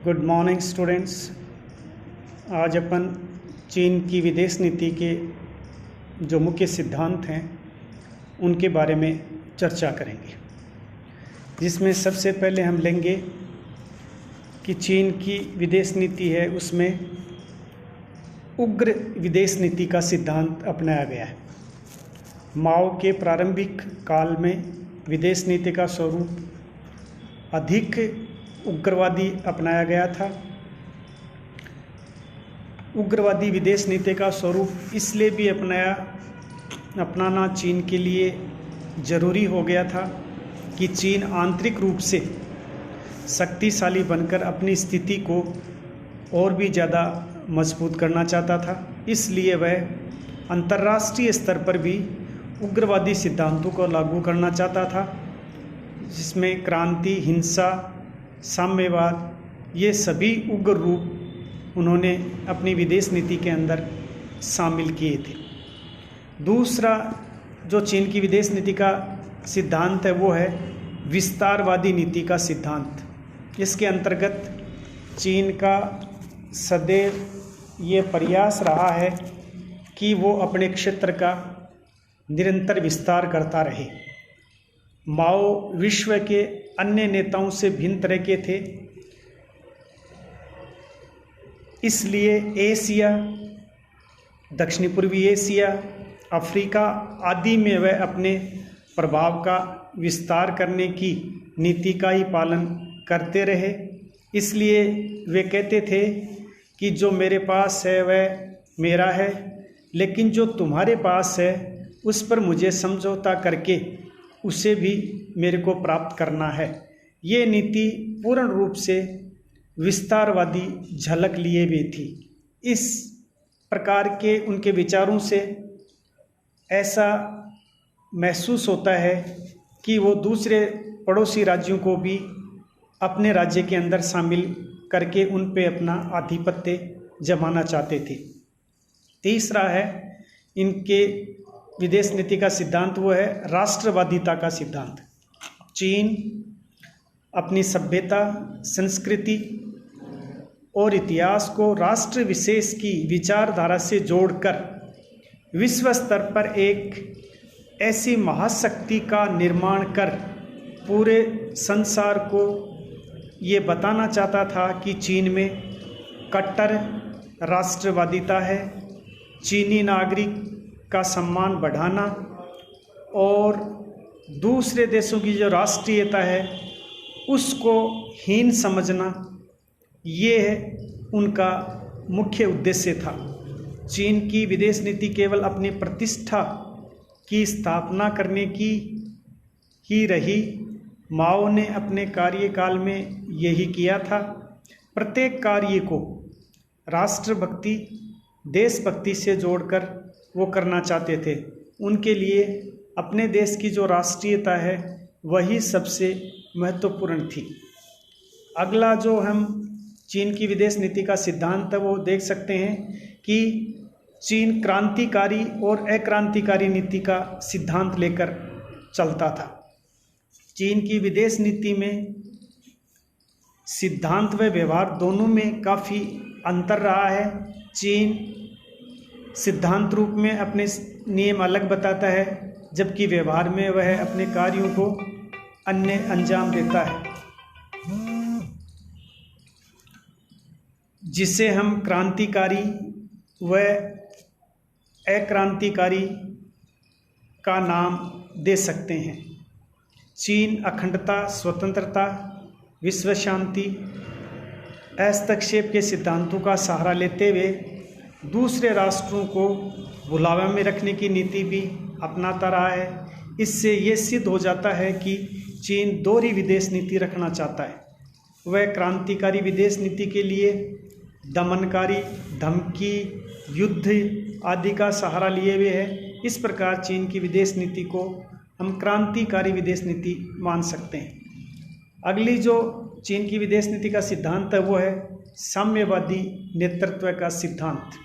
Good morning students. आज अपन चीन की विदेश नीति के जो मुख्य सिद्धांत हैं उनके बारे में चर्चा करेंगे, जिसमें सबसे पहले हम लेंगे कि चीन की विदेश नीति है उसमें उग्र विदेश नीति का सिद्धांत अपनाया गया है। माओ के प्रारंभिक काल में विदेश नीति का स्वरूप अधिक उग्रवादी अपनाया गया था। उग्रवादी विदेश नीति का स्वरूप इसलिए भी अपनाना चीन के लिए ज़रूरी हो गया था कि चीन आंतरिक रूप से शक्तिशाली बनकर अपनी स्थिति को और भी ज़्यादा मजबूत करना चाहता था। इसलिए वह अंतर्राष्ट्रीय स्तर पर भी उग्रवादी सिद्धांतों को लागू करना चाहता था, जिसमें क्रांति, हिंसा, साम्यवाद, ये सभी उग्र रूप उन्होंने अपनी विदेश नीति के अंदर शामिल किए थे। दूसरा जो चीन की विदेश नीति का सिद्धांत है वो है विस्तारवादी नीति का सिद्धांत। इसके अंतर्गत चीन का सदैव ये प्रयास रहा है कि वो अपने क्षेत्र का निरंतर विस्तार करता रहे। माओ विश्व के अन्य नेताओं से भिन्न तरह के थे, इसलिए एशिया, दक्षिणी पूर्वी एशिया, अफ्रीका आदि में वह अपने प्रभाव का विस्तार करने की नीति का ही पालन करते रहे। इसलिए वे कहते थे कि जो मेरे पास है वह मेरा है, लेकिन जो तुम्हारे पास है उस पर मुझे समझौता करके उसे भी मेरे को प्राप्त करना है। ये नीति पूर्ण रूप से विस्तारवादी झलक लिए हुए थी। इस प्रकार के उनके विचारों से ऐसा महसूस होता है कि वो दूसरे पड़ोसी राज्यों को भी अपने राज्य के अंदर शामिल करके उन पे अपना आधिपत्य जमाना चाहते थे। तीसरा है इनके विदेश नीति का सिद्धांत, वो है राष्ट्रवादिता का सिद्धांत। चीन अपनी सभ्यता, संस्कृति और इतिहास को राष्ट्र विशेष की विचारधारा से जोड़कर विश्व स्तर पर एक ऐसी महाशक्ति का निर्माण कर पूरे संसार को ये बताना चाहता था कि चीन में कट्टर राष्ट्रवादिता है। चीनी नागरिक का सम्मान बढ़ाना और दूसरे देशों की जो राष्ट्रीयता है उसको हीन समझना, ये उनका मुख्य उद्देश्य था। चीन की विदेश नीति केवल अपनी प्रतिष्ठा की स्थापना करने की ही रही। माओ ने अपने कार्यकाल में यही किया था। प्रत्येक कार्य को राष्ट्रभक्ति, देशभक्ति से जोड़कर वो करना चाहते थे। उनके लिए अपने देश की जो राष्ट्रीयता है वही सबसे महत्वपूर्ण थी। अगला जो हम चीन की विदेश नीति का सिद्धांत है वो देख सकते हैं कि चीन क्रांतिकारी और अक्रांतिकारी नीति का सिद्धांत लेकर चलता था। चीन की विदेश नीति में सिद्धांत व व्यवहार दोनों में काफ़ी अंतर रहा है। चीन सिद्धांत रूप में अपने नियम अलग बताता है, जबकि व्यवहार में वह अपने कार्यों को अन्य अंजाम देता है। जिसे हम क्रांतिकारी व अक्रांतिकारी का नाम दे सकते हैं। चीन अखंडता, स्वतंत्रता, विश्व शांति, हस्तक्षेप के सिद्धांतों का सहारा लेते हुए दूसरे राष्ट्रों को बुलावे में रखने की नीति भी अपनाता रहा है। इससे ये सिद्ध हो जाता है कि चीन दोहरी विदेश नीति रखना चाहता है। वह क्रांतिकारी विदेश नीति के लिए दमनकारी, धमकी, युद्ध आदि का सहारा लिए हुए है। इस प्रकार चीन की विदेश नीति को हम क्रांतिकारी विदेश नीति मान सकते हैं। अगली जो चीन की विदेश नीति का सिद्धांत है वो है साम्यवादी नेतृत्व का सिद्धांत।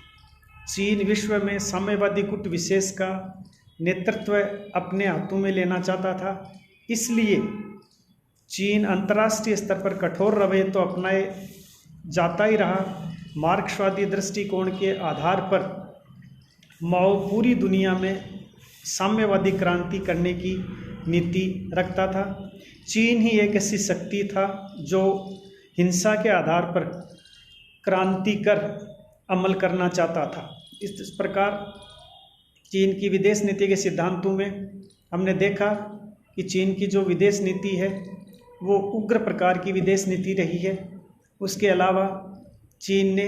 चीन विश्व में साम्यवादी गुट विशेष का नेतृत्व अपने हाथों में लेना चाहता था। इसलिए चीन अंतर्राष्ट्रीय स्तर पर कठोर रवैये तो अपनाए, जाता ही रहा। मार्क्सवादी दृष्टिकोण के आधार पर माओ पूरी दुनिया में साम्यवादी क्रांति करने की नीति रखता था। चीन ही एक ऐसी शक्ति था जो हिंसा के आधार पर क्रांति कर अमल करना चाहता था। इस प्रकार चीन की विदेश नीति के सिद्धांतों में हमने देखा कि चीन की जो विदेश नीति है वो उग्र प्रकार की विदेश नीति रही है। उसके अलावा चीन ने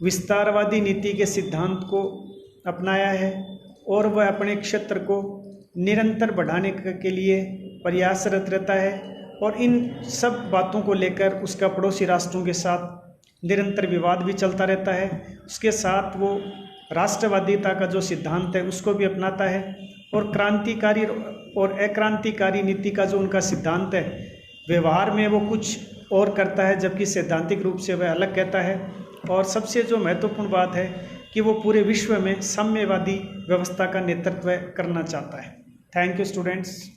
विस्तारवादी नीति के सिद्धांत को अपनाया है और वह अपने क्षेत्र को निरंतर बढ़ाने के लिए प्रयासरत रहता है और इन सब बातों को लेकर उसका पड़ोसी राष्ट्रों के साथ निरंतर विवाद भी चलता रहता है। उसके साथ वो राष्ट्रवादिता का जो सिद्धांत है उसको भी अपनाता है और क्रांतिकारी और अक्रांतिकारी नीति का जो उनका सिद्धांत है व्यवहार में वो कुछ और करता है, जबकि सैद्धांतिक रूप से वह अलग कहता है। और सबसे जो महत्वपूर्ण बात है कि वो पूरे विश्व में साम्यवादी व्यवस्था का नेतृत्व करना चाहता है। Thank you students.